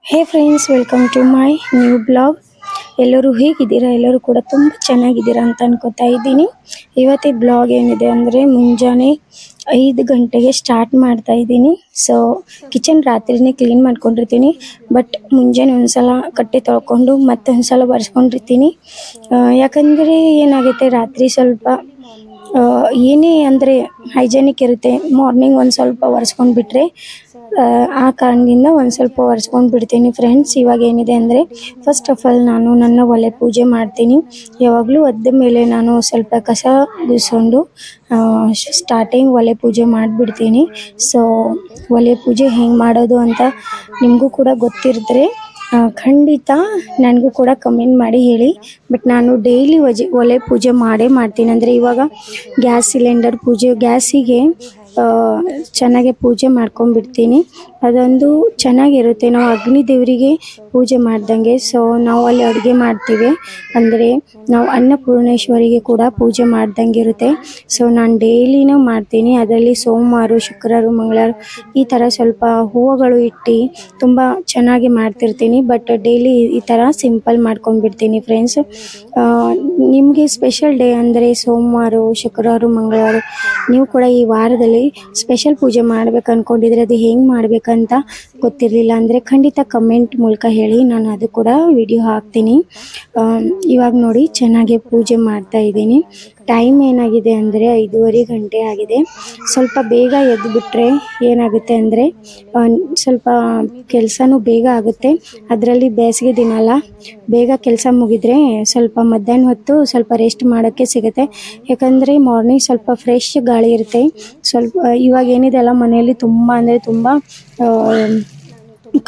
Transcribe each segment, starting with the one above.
Hey friends, welcome to my new blog. ಎಲ್ಲರೂ ಹೇಗಿದ್ದೀರಾ? ಎಲ್ಲರೂ ಕೂಡ ತುಂಬ ಚೆನ್ನಾಗಿದ್ದೀರಾ ಅಂತ ಅನ್ಕೋತಾ ಇದ್ದೀನಿ. ಇವತ್ತೇ ಬ್ಲಾಗ್ ಏನಿದೆ ಅಂದರೆ ಮುಂಜಾನೆ 5 ಗಂಟೆಗೆ ಸ್ಟಾರ್ಟ್ ಮಾಡ್ತಾ ಇದ್ದೀನಿ. ಸೊ ಕಿಚನ್ ರಾತ್ರಿನೇ ಕ್ಲೀನ್ ಮಾಡ್ಕೊಂಡಿರ್ತೀನಿ, ಬಟ್ ಮುಂಜಾನೆ ಒಂದ್ಸಲ ಕಟ್ಟೆ ತೊಳ್ಕೊಂಡು ಮತ್ತೊಂದು ಸಲ ಒರೆಸ್ಕೊಂಡಿರ್ತೀನಿ. ಯಾಕಂದರೆ ಏನಾಗುತ್ತೆ, ರಾತ್ರಿ ಸ್ವಲ್ಪ ಏನೇ ಅಂದರೆ ಹೈಜೆನಿಕ್ ಇರುತ್ತೆ. ಮಾರ್ನಿಂಗ್ ಒಂದು ಸ್ವಲ್ಪ ಒರೆಸ್ಕೊಂಡು ಬಿಟ್ಟರೆ ಆ ಕಾರಣದಿಂದ ಒಂದು ಸ್ವಲ್ಪ ಒರೆಸ್ಕೊಂಡು ಬಿಡ್ತೀನಿ ಫ್ರೆಂಡ್ಸ್. ಇವಾಗ ಏನಿದೆ ಅಂದರೆ ಫಸ್ಟ್ ಆಫ್ ಆಲ್ ನಾನು ನನ್ನ ಒಲೆ ಪೂಜೆ ಮಾಡ್ತೀನಿ. ಯಾವಾಗಲೂ ಒದ್ದ ಮೇಲೆ ನಾನು ಸ್ವಲ್ಪ ಕಸ ಗುಡಿಸ್ಕೊಂಡು ಸ್ಟಾರ್ಟಿಂಗ್ ಒಲೆ ಪೂಜೆ ಮಾಡಿಬಿಡ್ತೀನಿ. ಸೊ ಒಲೆ ಪೂಜೆ ಹೆಂಗೆ ಮಾಡೋದು ಅಂತ ನಿಮಗೂ ಕೂಡ ಗೊತ್ತಿರ್ತಾರೆ, ಖಂಡಿತ ನನಗೂ ಕೂಡ ಕಮೆಂಟ್ ಮಾಡಿ ಹೇಳಿ. ಬಟ್ ನಾನು ಡೈಲಿ ಒಲೆ ಪೂಜೆ ಮಾಡೇ ಮಾಡ್ತೀನಿ. ಅಂದರೆ ಇವಾಗ ಗ್ಯಾಸ್ ಸಿಲಿಂಡರ್ ಪೂಜೆ, ಗ್ಯಾಸಿಗೆ ಚೆನ್ನಾಗಿ ಪೂಜೆ ಮಾಡ್ಕೊಂಡ್ಬಿಡ್ತೀನಿ. ಅದೊಂದು ಚೆನ್ನಾಗಿರುತ್ತೆ. ನಾವು ಅಗ್ನಿ ದೇವರಿಗೆ ಪೂಜೆ ಮಾಡ್ದಂಗೆ. ಸೊ ನಾವು ಅಲ್ಲಿ ಅಡುಗೆ ಮಾಡ್ತೀವಿ ಅಂದರೆ ನಾವು ಅನ್ನಪೂರ್ಣೇಶ್ವರಿಗೆ ಕೂಡ ಪೂಜೆ ಮಾಡ್ದಂಗೆ ಇರುತ್ತೆ. ಸೊ ನಾನು ಡೈಲಿನೂ ಮಾಡ್ತೀನಿ. ಅದರಲ್ಲಿ ಸೋಮವಾರ, ಶುಕ್ರವಾರ, ಮಂಗಳವಾರ ಈ ಥರ ಸ್ವಲ್ಪ ಹೂವುಗಳು ಇಟ್ಟು ತುಂಬ ಚೆನ್ನಾಗಿ ಮಾಡ್ತಿರ್ತೀನಿ. ಬಟ್ ಡೈಲಿ ಈ ಥರ ಸಿಂಪಲ್ ಮಾಡ್ಕೊಂಡ್ಬಿಡ್ತೀನಿ ಫ್ರೆಂಡ್ಸ್. ನಿಮಗೆ ಸ್ಪೆಷಲ್ ಡೇ ಅಂದರೆ ಸೋಮವಾರ, ಶುಕ್ರವಾರ, ಮಂಗಳವಾರ ನೀವು ಕೂಡ ಈ ವಾರದಲ್ಲಿ ಸ್ಪೆಷಲ್ ಪೂಜೆ ಮಾಡ್ಬೇಕು ಅಂದ್ಕೊಂಡಿದ್ರೆ ಅದು ಹೆಂಗೆ ಮಾಡ್ಬೇಕಂತ ಗೊತ್ತಿರಲಿಲ್ಲ ಅಂದರೆ ಖಂಡಿತ ಕಮೆಂಟ್ ಮೂಲಕ ಹೇಳಿ, ನಾನು ಅದು ಕೂಡ ವಿಡಿಯೋ ಹಾಕ್ತೀನಿ. ಇವಾಗ ನೋಡಿ ಚೆನ್ನಾಗಿ ಪೂಜೆ ಮಾಡ್ತಾ ಇದ್ದೀನಿ. ಟೈಮ್ ಏನಾಗಿದೆ ಅಂದರೆ 5:30 ಗಂಟೆ ಆಗಿದೆ. ಸ್ವಲ್ಪ ಬೇಗ ಎದ್ದು ಬಿಟ್ಟರೆ ಏನಾಗುತ್ತೆ ಅಂದರೆ ಸ್ವಲ್ಪ ಕೆಲಸನೂ ಬೇಗ ಆಗುತ್ತೆ. ಅದರಲ್ಲಿ ಬೇಸಿಗೆ ದಿನ ಅಲ್ಲ, ಬೇಗ ಕೆಲಸ ಮುಗಿದ್ರೆ ಸ್ವಲ್ಪ ಮಧ್ಯಾಹ್ನ ಹೊತ್ತು ಸ್ವಲ್ಪ ರೆಸ್ಟ್ ಮಾಡೋಕ್ಕೆ ಸಿಗುತ್ತೆ. ಯಾಕಂದರೆ ಮಾರ್ನಿಂಗ್ ಸ್ವಲ್ಪ ಫ್ರೆಶ್ ಗಾಳಿ ಇರುತ್ತೆ. ಸ್ವಲ್ಪ ಇವಾಗ ಏನಿದೆ ಅಲ್ಲ, ಮನೆಯಲ್ಲಿ ತುಂಬ ಅಂದರೆ ತುಂಬ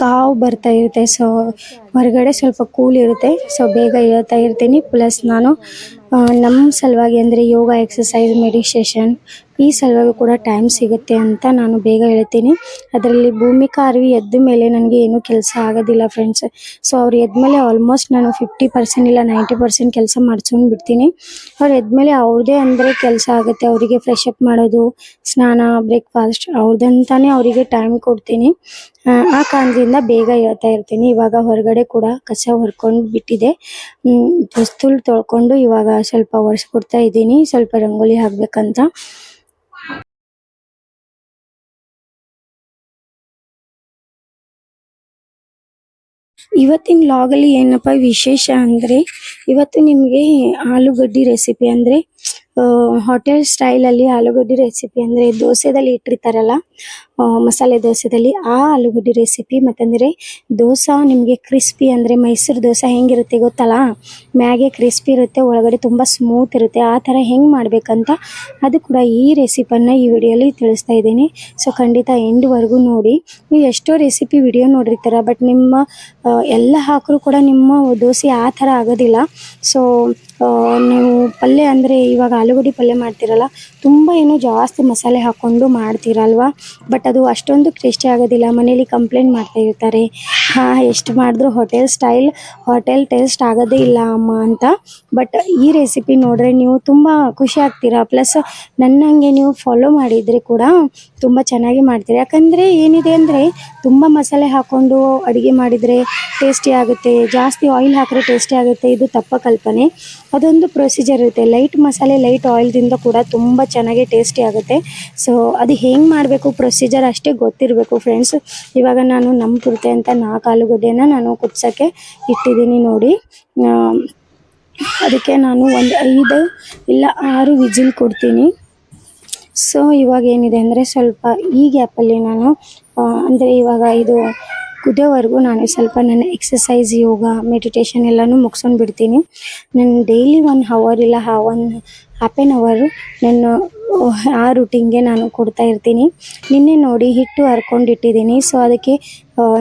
ಕಾವು ಬರ್ತಾ ಇರುತ್ತೆ. ಸೊ ಹೊರಗಡೆ ಸ್ವಲ್ಪ ಕೂಲ್ ಇರುತ್ತೆ. ಸೊ ಬೇಗ ಹೇಳ್ತಾ ಇರ್ತೀನಿ. ಪ್ಲಸ್ ನಾನು ನಮ್ಮ ಸಲುವಾಗಿ ಅಂದರೆ ಯೋಗ, ಎಕ್ಸಸೈಸ್, ಮೆಡಿಟೇಷನ್ ಈ ಸಲುವಾಗಿ ಕೂಡ ಟೈಮ್ ಸಿಗುತ್ತೆ ಅಂತ ನಾನು ಬೇಗ ಹೇಳ್ತೀನಿ. ಅದರಲ್ಲಿ ಭೂಮಿಕಾ ಅರ್ವಿ ಎದ್ದ ಮೇಲೆ ನನಗೆ ಏನೂ ಕೆಲಸ ಆಗೋದಿಲ್ಲ ಫ್ರೆಂಡ್ಸ್. ಸೊ ಅವ್ರು ಎದ್ಮೇಲೆ ಆಲ್ಮೋಸ್ಟ್ ನಾನು 50% ಇಲ್ಲ 90% ಕೆಲಸ ಮಾಡ್ಸ್ಕೊಂಡು ಬಿಡ್ತೀನಿ. ಅವ್ರು ಎದ್ಮೇಲೆ ಅವ್ರದ್ದೇ ಅಂದರೆ ಕೆಲಸ ಆಗುತ್ತೆ. ಅವರಿಗೆ ಫ್ರೆಶ್ ಅಪ್ ಮಾಡೋದು, ಸ್ನಾನ, ಬ್ರೇಕ್ಫಾಸ್ಟ್ ಅವ್ರದ್ದಂತಾನೆ ಅವರಿಗೆ ಟೈಮ್ ಕೊಡ್ತೀನಿ. ಆ ಕಾರಣದಿಂದ ಬೇಗ ಹೇಳ್ತಾ ಇರ್ತೀನಿ. ಇವಾಗ ಹೊರಗಡೆ ಕೂಡ ಕಸ ಹೊರ್ಕೊಂಡು ಬಿಟ್ಟಿದೆ. ವಸ್ತುಗಳು ತೊಳ್ಕೊಂಡು ಇವಾಗ ಸ್ವಲ್ಪ ಒರೆಸ್ಕೊಡ್ತಾ ಇದ್ದೀನಿ, ಸ್ವಲ್ಪ ರಂಗೋಲಿ ಹಾಕ್ಬೇಕಂತ. ಇವತ್ತಿನ ಲಾಗಲ್ಲಿ ಏನಪ್ಪ ವಿಶೇಷ ಅಂದರೆ, ಇವತ್ತು ನಿಮಗೆ ಆಲೂಗಡ್ಡೆ ರೆಸಿಪಿ ಅಂದರೆ ಹೋಟೆಲ್ ಸ್ಟೈಲಲ್ಲಿ ಆಲೂಗಡ್ಡೆ ರೆಸಿಪಿ ಅಂದರೆ ದೋಸೆದಲ್ಲಿ ಇಟ್ಟಿರ್ತಾರಲ್ಲ, ಮಸಾಲೆ ದೋಸೆದಲ್ಲಿ ಆ ಆಲೂಗಡ್ಡೆ ರೆಸಿಪಿ. ಮತ್ತಂದರೆ ದೋಸೆ ನಿಮಗೆ ಕ್ರಿಸ್ಪಿ ಅಂದರೆ ಮೈಸೂರು ದೋಸೆ ಹೆಂಗಿರುತ್ತೆ ಗೊತ್ತಲ್ಲ, ಮ್ಯಾಗೆ ಕ್ರಿಸ್ಪಿ ಇರುತ್ತೆ, ಒಳಗಡೆ ತುಂಬ ಸ್ಮೂತ್ ಇರುತ್ತೆ. ಆ ಥರ ಹೆಂಗೆ ಮಾಡಬೇಕಂತ ಅದು ಕೂಡ ಈ ರೆಸಿಪನ್ನು ಈ ವಿಡಿಯೋಲಿ ತಿಳಿಸ್ತಾ ಇದ್ದೀನಿ. ಸೊ ಖಂಡಿತ ಎಂಡ್ವರೆಗೂ ನೋಡಿ. ನೀವು ಎಷ್ಟೋ ರೆಸಿಪಿ ವಿಡಿಯೋ ನೋಡಿರ್ತೀರ, ಬಟ್ ನಿಮ್ಮ ಎಲ್ಲ ಹಾಕಿದ್ರು ಕೂಡ ನಿಮ್ಮ ದೋಸೆ ಆ ಥರ ಆಗೋದಿಲ್ಲ. ಸೊ ನೀವು ಪಲ್ಯ ಅಂದರೆ ಇವಾಗ ಆಲೂಗಡ್ಡೆ ಪಲ್ಯ ಮಾಡ್ತೀರಲ್ಲ, ತುಂಬ ಏನೋ ಜಾಸ್ತಿ ಮಸಾಲೆ ಹಾಕ್ಕೊಂಡು ಮಾಡ್ತೀರಲ್ವ, ಬಟ್ ಅದು ಅಷ್ಟೊಂದು ಟೇಸ್ಟಿ ಆಗೋದಿಲ್ಲ. ಮನೇಲಿ ಕಂಪ್ಲೇಂಟ್ ಮಾಡ್ತಾ ಇರ್ತಾರೆ, ಎಷ್ಟು ಮಾಡಿದ್ರು ಹೋಟೆಲ್ ಟೇಸ್ಟ್ ಆಗೋದೇ ಇಲ್ಲ ಅಮ್ಮ ಅಂತ. ಬಟ್ ಈ ರೆಸಿಪಿ ನೋಡಿದ್ರೆ ನೀವು ತುಂಬ ಖುಷಿ ಆಗ್ತೀರಾ. ಪ್ಲಸ್ ನನ್ನ ಹಂಗೆ ನೀವು ಫಾಲೋ ಮಾಡಿದರೆ ಕೂಡ ತುಂಬ ಚೆನ್ನಾಗಿ ಮಾಡ್ತೀರಾ. ಯಾಕಂದರೆ ಏನಿದೆ ಅಂದರೆ ತುಂಬ ಮಸಾಲೆ ಹಾಕ್ಕೊಂಡು ಅಡುಗೆ ಮಾಡಿದರೆ ಟೇಸ್ಟಿ ಆಗುತ್ತೆ, ಜಾಸ್ತಿ ಆಯಿಲ್ ಹಾಕಿದ್ರೆ ಟೇಸ್ಟಿ ಆಗುತ್ತೆ, ಇದು ತಪ್ಪ ಕಲ್ಪನೆ. ಅದೊಂದು ಪ್ರೊಸೀಜರ್ ಇರುತ್ತೆ. ಲೈಟ್ ಮಸಾಲೆ ಲೈಟ್ ಆಯಿಲ್ದಿಂದ ಕೂಡ ತುಂಬ ಚೆನ್ನಾಗಿ ಟೇಸ್ಟಿ ಆಗುತ್ತೆ. ಸೊ ಅದು ಹೆಂಗೆ ಮಾಡಬೇಕು ಪ್ರೊಸೀಜರ್ ಅಷ್ಟೇ ಗೊತ್ತಿರಬೇಕು ಫ್ರೆಂಡ್ಸ್. ಇವಾಗ ನಾನು ನಮ್ಮ ಪುರ್ತೆ ಅಂತ 4 ಆಲೂಗಡ್ಡೆನ ನಾನು ಕುದಿಸೋಕ್ಕೆ ಇಟ್ಟಿದ್ದೀನಿ ನೋಡಿ. ಅದಕ್ಕೆ ನಾನು ಒಂದು 5 ಇಲ್ಲ 6 ವಿಜಿಲ್ ಕೊಡ್ತೀನಿ. ಸೊ ಇವಾಗ ಏನಿದೆ ಅಂದರೆ ಸ್ವಲ್ಪ ಈ ಗ್ಯಾಪಲ್ಲಿ ನಾನು ಅಂದರೆ ಇವಾಗ ಇದು ಕುದಿಯೋವರೆಗೂ ನಾನು ಸ್ವಲ್ಪ ನನ್ನ ಎಕ್ಸಸೈಸ್, ಯೋಗ, ಮೆಡಿಟೇಷನ್ ಎಲ್ಲನೂ ಮುಗಿಸ್ಕೊಂಡು ಬಿಡ್ತೀನಿ. ನಾನು ಡೈಲಿ 1 ಅವರ್ ಇಲ್ಲ 1/2 ಆನ್ ಅವರು ನನ್ನ ಆ ರೂಟೀನ್ಗೆ ನಾನು ಕೊಡ್ತಾ ಇರ್ತೀನಿ. ನಿನ್ನೆ ನೋಡಿ ಹಿಟ್ಟು ಹರ್ಕೊಂಡಿಟ್ಟಿದ್ದೀನಿ. ಸೊ ಅದಕ್ಕೆ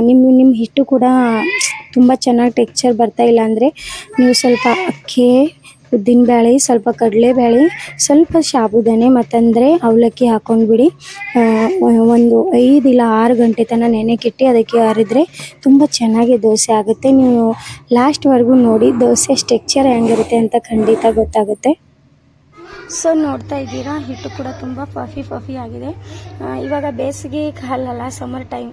ನಿಮ್ಮ ಹಿಟ್ಟು ಕೂಡ ತುಂಬ ಚೆನ್ನಾಗಿ ಟೆಕ್ಸ್ಚರ್ ಬರ್ತಾ ಇಲ್ಲ ಅಂದರೆ ನೀವು ಸ್ವಲ್ಪ ಅಕ್ಕಿ, ಉದ್ದಿನಬೇಳೆ, ಸ್ವಲ್ಪ ಕಡಲೆಬೇಳೆ, ಸ್ವಲ್ಪ ಸಾಬುದಾನೆ ಮತ್ತಂದರೆ ಅವಲಕ್ಕಿ ಹಾಕ್ಕೊಂಡ್ಬಿಡಿ. ಒಂದು 5 ಇಲ್ಲ 6 ಗಂಟೆ ತನಕ ನೆನೆಕಿಟ್ಟು ಅದಕ್ಕೆ ಅರಿದ್ರೆ ತುಂಬ ಚೆನ್ನಾಗಿ ದೋಸೆ ಆಗುತ್ತೆ. ನೀವು ಲಾಸ್ಟ್ವರೆಗೂ ನೋಡಿ ದೋಸೆ ಟೆಕ್ಸ್ಚರ್ ಹೆಂಗಿರುತ್ತೆ ಅಂತ ಖಂಡಿತ ಗೊತ್ತಾಗುತ್ತೆ. ಸೊ ನೋಡ್ತಾ ಇದ್ದೀರಾ, ಹಿಟ್ಟು ಕೂಡ ತುಂಬ ಪಫಿ ಆಗಿದೆ. ಇವಾಗ ಬೇಸಿಗೆ ಕಾಲಲ್ಲ, ಸಮ್ಮರ್ ಟೈಮ್.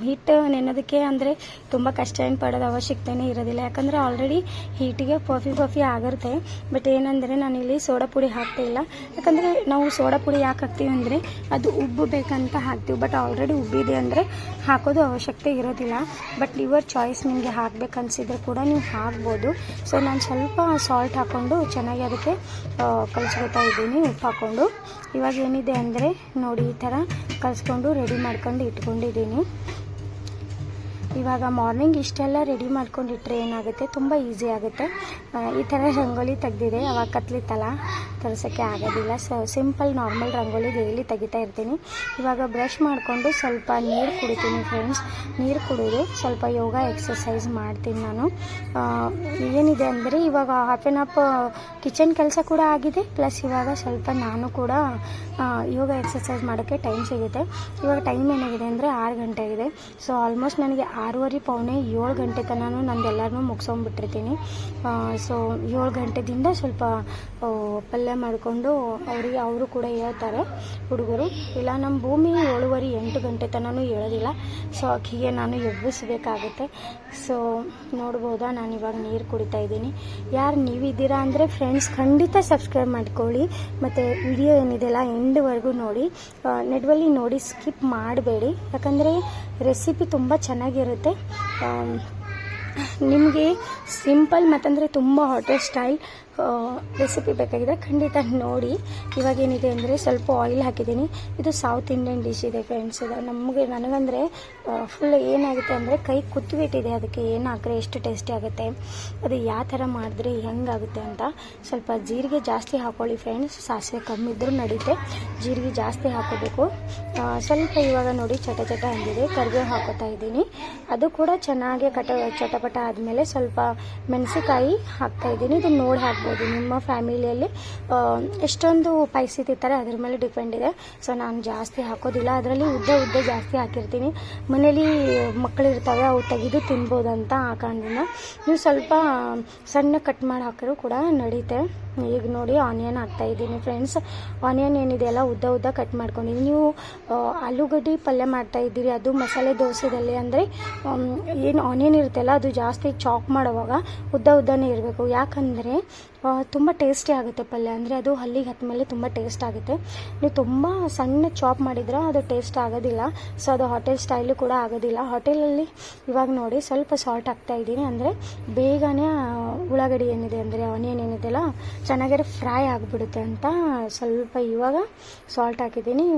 ಹಿಟ್ಟು ನೆನೋದಕ್ಕೆ ಅಂದರೆ ತುಂಬ ಕಷ್ಟ ಏನು ಪಡೋದು ಅವಶ್ಯಕತೆನೇ ಇರೋದಿಲ್ಲ, ಯಾಕಂದರೆ ಆಲ್ರೆಡಿ ಹಿಟ್ಟಿಗೆ ಪಫಿ ಆಗಿರುತ್ತೆ. ಬಟ್ ಏನಂದರೆ ನಾನಿಲ್ಲಿ ಸೋಡಾ ಪುಡಿ ಹಾಕ್ತಾಯಿಲ್ಲ, ಯಾಕಂದರೆ ನಾವು ಸೋಡಾ ಪುಡಿ ಯಾಕೆ ಹಾಕ್ತೀವಿ ಅಂದರೆ ಅದು ಉಬ್ಬಬೇಕಂತ ಹಾಕ್ತೀವಿ. ಬಟ್ ಆಲ್ರೆಡಿ ಉಬ್ಬಿದೆ ಅಂದರೆ ಹಾಕೋದು ಅವಶ್ಯಕತೆ ಇರೋದಿಲ್ಲ. ಬಟ್ ಯುವರ್ ಚಾಯ್ಸ್, ನಿಮಗೆ ಹಾಕ್ಬೇಕನ್ಸಿದ್ರೆ ಕೂಡ ನೀವು ಹಾಕ್ಬೋದು. ಸೊ ನಾನು ಸ್ವಲ್ಪ ಸಾಲ್ಟ್ ಹಾಕ್ಕೊಂಡು ಚೆನ್ನಾಗಿ ಅದಕ್ಕೆ ಕಲಿಸ್ಕೊತಾ ಇದ್ದೀನಿ, ಉಪ್ಪು ಹಾಕ್ಕೊಂಡು. ಇವಾಗ ಏನಿದೆ ಅಂದರೆ ನೋಡಿ, ಈ ಥರ ಕಲಿಸ್ಕೊಂಡು ರೆಡಿ ಮಾಡ್ಕೊಂಡು ಇಟ್ಕೊಂಡಿದ್ದೀನಿ. ಇವಾಗ ಮಾರ್ನಿಂಗ್ ಇಷ್ಟೆಲ್ಲ ರೆಡಿ ಮಾಡ್ಕೊಂಡಿಟ್ರೆ ಏನಾಗುತ್ತೆ, ತುಂಬ ಈಸಿ ಆಗುತ್ತೆ. ಈ ಥರ ರಂಗೋಲಿ ತೆಗೆದಿದೆ, ಅವಾಗ ಕತ್ಲಿತ್ತಲ್ಲ ತರಿಸೋಕ್ಕೆ ಆಗೋದಿಲ್ಲ. So simple normal rangoli daily ತೆಗಿತಾ ಇರ್ತೀನಿ. ಇವಾಗ ಬ್ರಷ್ ಮಾಡಿಕೊಂಡು ಸ್ವಲ್ಪ ನೀರು ಕುಡಿತೀನಿ ಫ್ರೆಂಡ್ಸ್. ನೀರು ಕುಡಿದು ಸ್ವಲ್ಪ ಯೋಗ ಎಕ್ಸಸೈಸ್ ಮಾಡ್ತೀನಿ ನಾನು. ಏನಿದೆ ಅಂದರೆ ಇವಾಗ ಹಾಫ್ ಆ್ಯನ್ ಅವರ್ ಕಿಚನ್ ಕೆಲಸ ಕೂಡ ಆಗಿದೆ, ಪ್ಲಸ್ ಇವಾಗ ಸ್ವಲ್ಪ ನಾನು ಕೂಡ ಯೋಗ ಎಕ್ಸಸೈಸ್ ಮಾಡೋಕ್ಕೆ ಟೈಮ್ ಸಿಗುತ್ತೆ. ಇವಾಗ ಟೈಮ್ ಏನಾಗಿದೆ ಅಂದರೆ 6 ಗಂಟೆ ಆಗಿದೆ. ಸೊ ಆಲ್ಮೋಸ್ಟ್ ನನಗೆ 6:15 ಪೌನೆ 7 ಗಂಟೆ ತನಕ ನಂದೆಲ್ಲರೂ ಮುಗಿಸ್ಕೊಂಡ್ಬಿಟ್ಟಿರ್ತೀನಿ. ಸೊ 7 ಗಂಟೆದಿಂದ ಸ್ವಲ್ಪ ಪಲ್ಯ ಮಾಡಿಕೊಂಡು ಅವರು ಕೂಡ ಹೇಳ್ತಾರೆ ಹುಡುಗರು. ಇಲ್ಲ, ನಮ್ಮ ಭೂಮಿ 7:30 8 ಗಂಟೆ ತನಕ ಹೇಳೋದಿಲ್ಲ. ಸೊ ಅಕ್ಕಿಗೆ ನಾನು ಎಬ್ಬಿಸ್ಬೇಕಾಗುತ್ತೆ. ಸೊ ನೋಡ್ಬೋದಾ, ನಾನು ಇವಾಗ ನೀರು ಕುಡಿತಾ ಇದ್ದೀನಿ. ಯಾರು ನೀವಿದ್ದೀರಾ ಅಂದರೆ ಫ್ರೆಂಡ್ಸ್ ಖಂಡಿತ ಸಬ್ಸ್ಕ್ರೈಬ್ ಮಾಡ್ಕೊಳ್ಳಿ, ಮತ್ತು ವಿಡಿಯೋ ಏನಿದೆಲ್ಲ ಎಂಡ್ವರೆಗೂ ನೋಡಿ. ನೆಡ್ವಲ್ಲಿ ನೋಡಿ, ಸ್ಕಿಪ್ ಮಾಡಬೇಡಿ, ಯಾಕಂದರೆ ರೆಸಿಪಿ ತುಂಬ ಚೆನ್ನಾಗಿರುತ್ತೆ. ನಿಮಗೆ ಸಿಂಪಲ್ ಮತ್ತಂದರೆ ತುಂಬ ಹೋಟೆಲ್ ಸ್ಟೈಲ್ ರೆಸಿಪಿ ಬೇಕಾಗಿದೆ, ಖಂಡಿತ ನೋಡಿ. ಇವಾಗೇನಿದೆ ಅಂದರೆ ಸ್ವಲ್ಪ ಆಯಿಲ್ ಹಾಕಿದ್ದೀನಿ. ಇದು ಸೌತ್ ಇಂಡಿಯನ್ ಡಿಶ್ ಇದೆ ಫ್ರೆಂಡ್ಸ್. ಇದು ನನಗಂದರೆ ಫುಲ್ ಏನಾಗುತ್ತೆ ಅಂದರೆ ಕೈ ಕುತ್ತಿಬಿಟ್ಟಿದೆ. ಅದಕ್ಕೆ ಏನು ಹಾಕಿದ್ರೆ ಎಷ್ಟು ಟೇಸ್ಟಿ ಆಗುತ್ತೆ, ಅದು ಯಾವ ಥರ ಮಾಡಿದ್ರೆ ಹೆಂಗಾಗುತ್ತೆ ಅಂತ. ಸ್ವಲ್ಪ ಜೀರಿಗೆ ಜಾಸ್ತಿ ಹಾಕ್ಕೊಳ್ಳಿ ಫ್ರೆಂಡ್ಸ್, ಸಾಸಿವೆ ಕಮ್ಮಿ ಇದ್ದರೂ ನಡೀತೆ, ಜೀರಿಗೆ ಜಾಸ್ತಿ ಹಾಕೋಬೇಕು. ಸ್ವಲ್ಪ ಇವಾಗ ನೋಡಿ ಚಟ ಅಂದಿದೆ, ಕರಿಬೇವು ಹಾಕೋತಾ ಇದ್ದೀನಿ. ಅದು ಕೂಡ ಚೆನ್ನಾಗಿ ಚಟಪಟ ಆದಮೇಲೆ ಸ್ವಲ್ಪ ಮೆಣಸಿಕಾಯಿ ಹಾಕ್ತಾಯಿದ್ದೀನಿ. ಇದು ನೋಡಿ ಹಾಕ್ಬೋದು, ನಿಮ್ಮ ಫ್ಯಾಮಿಲಿಯಲ್ಲಿ ಎಷ್ಟೊಂದು ಸ್ಪೈಸಿ ತಿಂತಾರೆ ಅದ್ರ ಮೇಲೆ ಡಿಪೆಂಡ್ ಇದೆ. ಸೊ ನಾನು ಜಾಸ್ತಿ ಹಾಕೋದಿಲ್ಲ, ಅದರಲ್ಲಿ ಉದ್ದ ಜಾಸ್ತಿ ಹಾಕಿರ್ತೀನಿ. ಮನೇಲಿ ಮಕ್ಕಳಿರ್ತವೆ, ಅವು ತೆಗೆದು ತಿನ್ಬೋದಂತ ಆ ಕಾರಣದಿಂದ. ನೀವು ಸ್ವಲ್ಪ ಸಣ್ಣ ಕಟ್ ಮಾಡಿ ಹಾಕಿದ್ರು ಕೂಡ ನಡೀತೆ. ಈಗ ನೋಡಿ ಆನಿಯನ್ ಹಾಕ್ತಾಯಿದ್ದೀನಿ ಫ್ರೆಂಡ್ಸ್. ಆನಿಯನ್ ಏನಿದೆಯಲ್ಲ ಉದ್ದ ಕಟ್ ಮಾಡ್ಕೊಂಡಿದ್ದೀನಿ. ನೀವು ಆಲೂಗಡ್ಡೆ ಪಲ್ಯ ಮಾಡ್ತಾಯಿದ್ದೀರಿ, ಅದು ಮಸಾಲೆ ದೋಸೆದಲ್ಲಿ ಅಂದರೆ ಏನು ಆನಿಯನ್ ಇರುತ್ತಲ್ಲ ಅದು ಜಾಸ್ತಿ ಚಾಪ್ ಮಾಡುವಾಗ ಉದ್ದನೇ ಇರಬೇಕು. ಯಾಕಂದರೆ ತುಂಬ ಟೇಸ್ಟಿ ಆಗುತ್ತೆ ಪಲ್ಯ, ಅಂದರೆ ಅದು ಹಲ್ಲಿಗೆ ಹತ್ತ ಮೇಲೆ ತುಂಬ ಟೇಸ್ಟ್ ಆಗುತ್ತೆ. ನೀವು ತುಂಬ ಸಣ್ಣ ಚಾಪ್ ಮಾಡಿದ್ರೆ ಅದು ಟೇಸ್ಟ್ ಆಗೋದಿಲ್ಲ. ಸೊ ಅದು ಹೋಟೆಲ್ ಸ್ಟೈಲು ಕೂಡ ಆಗೋದಿಲ್ಲ. ಹೋಟೆಲಲ್ಲಿ ಇವಾಗ ನೋಡಿ ಸ್ವಲ್ಪ ಸಾಲ್ಟ್ ಹಾಕ್ತಾಯಿದ್ದೀನಿ, ಅಂದರೆ ಬೇಗನೆ ಉಳ್ಳಾಗಡ್ಡಿ ಏನಿದೆ ಅಂದರೆ ಆನಿಯನ್ ಏನಿದೆಯಲ್ಲ ಚೆನ್ನಾಗಿ ಫ್ರೈ ಆಗಿಬಿಡುತ್ತೆ ಅಂತ ಸ್ವಲ್ಪ ಇವಾಗ ಸಾಲ್ಟ್ ಹಾಕಿದ್ದೀನಿ.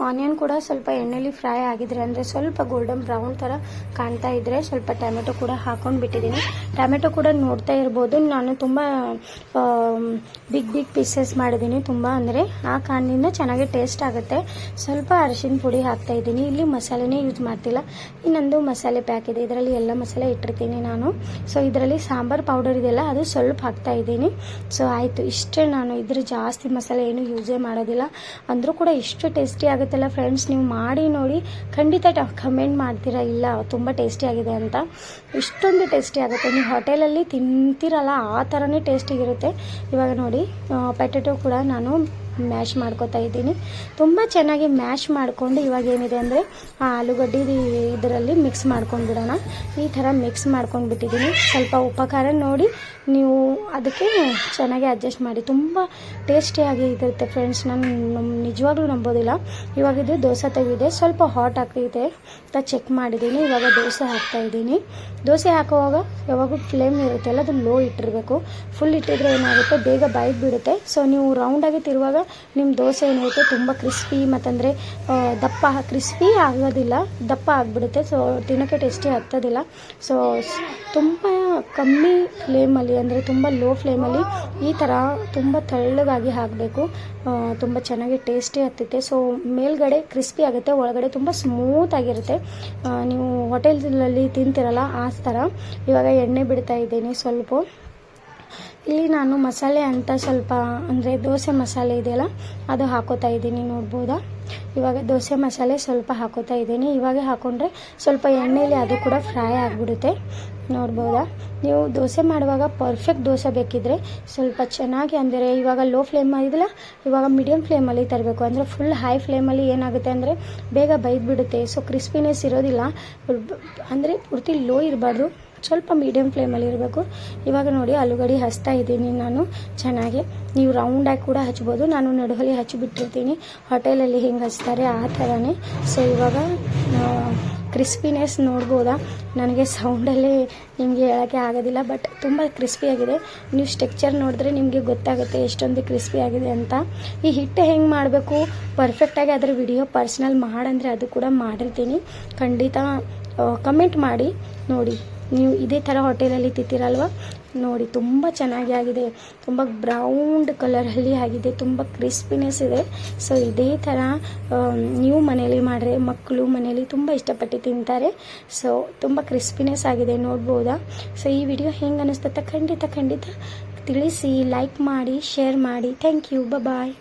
ಆನಿಯನ್ ಕೂಡ ಸ್ವಲ್ಪ ಎಣ್ಣೆಲಿ ಫ್ರೈ ಆಗಿದ್ರೆ, ಅಂದರೆ ಸ್ವಲ್ಪ ಗೋಲ್ಡನ್ ಬ್ರೌನ್ ಥರ ಕಾಣ್ತಾ ಇದ್ದರೆ ಸ್ವಲ್ಪ ಟೊಮೆಟೊ ಕೂಡ ಹಾಕೊಂಡು ಬಿಟ್ಟಿದ್ದೀನಿ. ಟೊಮೆಟೊ ಕೂಡ ನೋಡ್ತಾ ಇರ್ಬೋದು, ನಾನು ತುಂಬ ಬಿಗ್ ಪೀಸಸ್ ಮಾಡಿದ್ದೀನಿ, ತುಂಬ ಅಂದರೆ ಆ ಕಾರಣದಿಂದ ಚೆನ್ನಾಗಿ ಟೇಸ್ಟ್ ಆಗುತ್ತೆ. ಸ್ವಲ್ಪ ಅರಿಶಿನ ಪುಡಿ ಹಾಕ್ತಾಯಿದ್ದೀನಿ. ಇಲ್ಲಿ ಮಸಾಲೆನೇ ಯೂಸ್ ಮಾಡ್ತಿಲ್ಲ, ಇನ್ನೊಂದು ಮಸಾಲೆ ಪ್ಯಾಕ್ ಇದೆ, ಇದರಲ್ಲಿ ಎಲ್ಲ ಮಸಾಲೆ ಇಟ್ಟಿರ್ತೀನಿ ನಾನು. ಸೊ ಇದರಲ್ಲಿ ಸಾಂಬಾರು ಪೌಡರ್ ಇದೆಯಲ್ಲ ಅದು ಸ್ವಲ್ಪ ಹಾಕ್ತಾಯಿದ್ದೀನಿ. ಸೊ ಆಯಿತು, ಇಷ್ಟೇ. ನಾನು ಇದ್ರ ಜಾಸ್ತಿ ಮಸಾಲೆ ಏನು ಯೂಸೇ ಮಾಡೋದಿಲ್ಲ, ಅಂದರೂ ಕೂಡ ಇಷ್ಟು ಟೇಸ್ಟಿ ಆಗುತ್ತಲ್ಲ ಫ್ರೆಂಡ್ಸ್. ನೀವು ಮಾಡಿ ನೋಡಿ, ಖಂಡಿತ ಕಮೆಂಟ್ ಮಾಡ್ತೀರಾ ಇಲ್ಲ ತುಂಬ ಟೇಸ್ಟಿ ಆಗಿದೆ ಅಂತ. ಇಷ್ಟೊಂದು ಟೇಸ್ಟಿ ಆಗುತ್ತೆ, ನೀವು ಹೋಟೆಲಲ್ಲಿ ತಿಂತೀರಲ್ಲ ಆ ಥರನೇ ಟೇಸ್ಟಿಗಿರುತ್ತೆ. ಇವಾಗ ನೋಡಿ ಪೊಟ್ಯಾಟೊ ಕೂಡ ನಾನು ಮ್ಯಾಶ್ ಮಾಡ್ಕೊತಾ ಇದ್ದೀನಿ. ತುಂಬ ಚೆನ್ನಾಗಿ ಮ್ಯಾಶ್ ಮಾಡಿಕೊಂಡು ಇವಾಗ ಏನಿದೆ ಅಂದರೆ ಆ ಆಲೂಗಡ್ಡೆ ಇದರಲ್ಲಿ ಮಿಕ್ಸ್ ಮಾಡ್ಕೊಂಡು ಬಿಡೋಣ. ಈ ಥರ ಮಿಕ್ಸ್ ಮಾಡ್ಕೊಂಡು ಬಿಟ್ಟಿದ್ದೀನಿ. ಸ್ವಲ್ಪ ಉಪಕಾರ ನೋಡಿ ನೀವು ಅದಕ್ಕೆ ಚೆನ್ನಾಗಿ ಅಡ್ಜಸ್ಟ್ ಮಾಡಿ, ತುಂಬ ಟೇಸ್ಟಿಯಾಗಿ ಇರುತ್ತೆ ಫ್ರೆಂಡ್ಸ್. ನಾನು ನಿಜವಾಗ್ಲೂ ನಂಬೋದಿಲ್ಲ. ಇವಾಗ ಇದು ದೋಸೆ ತೆಗೆದಿದೆ, ಸ್ವಲ್ಪ ಹಾಟ್ ಆಗ್ತಿದೆ ಅಂತ ಚೆಕ್ ಮಾಡಿದ್ದೀನಿ. ಇವಾಗ ದೋಸೆ ಹಾಕ್ತಾಯಿದ್ದೀನಿ. ದೋಸೆ ಹಾಕುವಾಗ ಯಾವಾಗೂ ಫ್ಲೇಮ್ ಇರುತ್ತಲ್ಲ ಅದು ಲೋ ಇಟ್ಟಿರಬೇಕು. ಫುಲ್ ಇಟ್ಟಿದ್ರೆ ಏನಾಗುತ್ತೆ, ಬೇಗ ಬಾಯಿಗೆ ಬಿಡುತ್ತೆ. ಸೊ ನೀವು ರೌಂಡಾಗಿ ತಿರುವಾಗ ನಿಮ್ಮ ದೋಸೆ ಏನಿರುತ್ತೆ ತುಂಬ ಕ್ರಿಸ್ಪಿ, ಮತ್ತಂದರೆ ದಪ್ಪ ಕ್ರಿಸ್ಪಿ ಆಗೋದಿಲ್ಲ, ದಪ್ಪ ಆಗಿಬಿಡುತ್ತೆ. ಸೊ ತಿನ್ನೋಕ್ಕೆ ಟೇಸ್ಟಿ ಹತ್ತೋದಿಲ್ಲ. ಸೊ ತುಂಬ ಕಮ್ಮಿ ಫ್ಲೇಮಲ್ಲಿ, ಅಂದರೆ ತುಂಬ ಲೋ ಫ್ಲೇಮಲ್ಲಿ ಈ ಥರ ತುಂಬ ತೆಳ್ಳಗಾಗಿ ಹಾಕಬೇಕು. ತುಂಬ ಚೆನ್ನಾಗಿ ಟೇಸ್ಟಿ ಹತ್ತುತ್ತೆ. ಸೊ ಮೇಲ್ಗಡೆ ಕ್ರಿಸ್ಪಿ ಆಗುತ್ತೆ, ಒಳಗಡೆ ತುಂಬ ಸ್ಮೂತ್ ಆಗಿರುತ್ತೆ. ನೀವು ಹೋಟೆಲ್ಗಳಲ್ಲಿ ತಿಂತಿರಲ್ಲ ಆ ಥರ. ಇವಾಗ ಎಣ್ಣೆ ಬಿಡ್ತಾ ಇದ್ದೀನಿ ಸ್ವಲ್ಪ. ಇಲ್ಲಿ ನಾನು ಮಸಾಲೆ ಅಂತ ಸ್ವಲ್ಪ, ಅಂದರೆ ದೋಸೆ ಮಸಾಲೆ ಇದೆಯಲ್ಲ ಅದು ಹಾಕೋತಾ ಇದ್ದೀನಿ, ನೋಡ್ಬೋದಾ. ಇವಾಗ ದೋಸೆ ಮಸಾಲೆ ಸ್ವಲ್ಪ ಹಾಕೋತಾ ಇದ್ದೀನಿ. ಇವಾಗ ಹಾಕೊಂಡ್ರೆ ಸ್ವಲ್ಪ ಎಣ್ಣೆಯಲ್ಲಿ ಅದು ಕೂಡ ಫ್ರೈ ಆಗಿಬಿಡುತ್ತೆ. ನೋಡ್ಬೋದಾ, ನೀವು ದೋಸೆ ಮಾಡುವಾಗ ಪರ್ಫೆಕ್ಟ್ ದೋಸೆ ಬೇಕಿದ್ರೆ ಸ್ವಲ್ಪ ಚೆನ್ನಾಗಿ, ಅಂದರೆ ಇವಾಗ ಲೋ ಫ್ಲೇಮ್ ಆಗಿಲ್ಲ, ಇವಾಗ ಮೀಡಿಯಮ್ ಫ್ಲೇಮಲ್ಲಿ ತರಬೇಕು. ಅಂದರೆ ಫುಲ್ ಹೈ ಫ್ಲೇಮಲ್ಲಿ ಏನಾಗುತ್ತೆ ಅಂದರೆ ಬೇಗ ಬೈದ್ಬಿಡುತ್ತೆ. ಸೊ ಕ್ರಿಸ್ಪಿನೆಸ್ ಇರೋದಿಲ್ಲ. ಅಂದರೆ ಪೂರ್ತಿ ಲೋ ಇರಬಾರ್ದು, ಸ್ವಲ್ಪ ಮೀಡಿಯಮ್ ಫ್ಲೇಮಲ್ಲಿ ಇರಬೇಕು. ಇವಾಗ ನೋಡಿ ಆಲೂಗಡ್ಡೆ ಹಚ್ತಾ ಇದ್ದೀನಿ ನಾನು ಚೆನ್ನಾಗಿ. ನೀವು ರೌಂಡಾಗಿ ಕೂಡ ಹಚ್ಬೋದು, ನಾನು ನಡುವಲ್ಲಿ ಹಚ್ಚಿಬಿಟ್ಟಿರ್ತೀನಿ. ಹೋಟೆಲಲ್ಲಿ ಹೆಂಗೆ ಹಚ್ತಾರೆ ಆ ಥರನೇ. ಸೊ ಇವಾಗ ಕ್ರಿಸ್ಪಿನೆಸ್ ನೋಡ್ಬೋದಾ, ನನಗೆ ಸೌಂಡಲ್ಲಿ ನಿಮಗೆ ಹೇಳೋಕ್ಕೆ ಆಗೋದಿಲ್ಲ, ಬಟ್ ತುಂಬ ಕ್ರಿಸ್ಪಿಯಾಗಿದೆ. ನೀವು ಸ್ಟ್ರಕ್ಚರ್ ನೋಡಿದ್ರೆ ನಿಮಗೆ ಗೊತ್ತಾಗುತ್ತೆ ಎಷ್ಟೊಂದು ಕ್ರಿಸ್ಪಿ ಆಗಿದೆ ಅಂತ. ಈ ಹಿಟ್ಟು ಹೆಂಗೆ ಮಾಡಬೇಕು ಪರ್ಫೆಕ್ಟಾಗಿ ಅದರ ವಿಡಿಯೋ ಪರ್ಸ್ನಲ್ ಮಾಡಂದರೆ ಅದು ಕೂಡ ಮಾಡಿರ್ತೀನಿ. ಖಂಡಿತ ಕಮೆಂಟ್ ಮಾಡಿ ನೋಡಿ. ನೀವು ಇದೇ ಥರ ಹೋಟೆಲಲ್ಲಿ ತಿಂತೀರಲ್ವ, ನೋಡಿ ತುಂಬ ಚೆನ್ನಾಗಿ ಆಗಿದೆ. ತುಂಬ ಬ್ರೌನ್ ಕಲರಲ್ಲಿ ಆಗಿದೆ, ತುಂಬ ಕ್ರಿಸ್ಪಿನೆಸ್ ಇದೆ. ಸೊ ಇದೇ ಥರ ನೀವು ಮನೇಲಿ ಮಾಡಿದ್ರೆ ಮಕ್ಕಳು ಮನೇಲಿ ತುಂಬ ಇಷ್ಟಪಟ್ಟು ತಿಂತಾರೆ. ಸೊ ತುಂಬ ಕ್ರಿಸ್ಪಿನೆಸ್ ಆಗಿದೆ, ನೋಡ್ಬೋದಾ. ಸೊ ಈ ವಿಡಿಯೋ ಹೆಂಗೆ ಅನ್ನಿಸ್ತದೆ ಖಂಡಿತ ತಿಳಿಸಿ, ಲೈಕ್ ಮಾಡಿ, ಶೇರ್ ಮಾಡಿ. Thank you, bye.